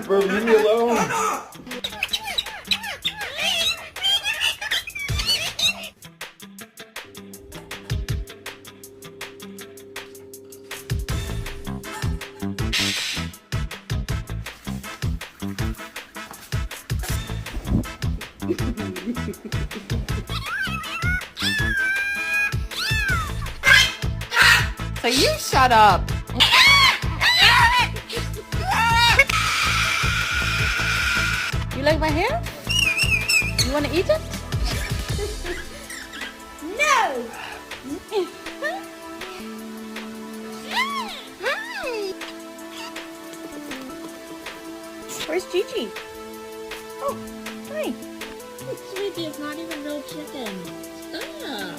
Bro, leave me alone. So you shut up. You like my hair? You want to eat it? No! Where's Gigi? Oh, hi. Sweetie, it's not even real chicken. Stop.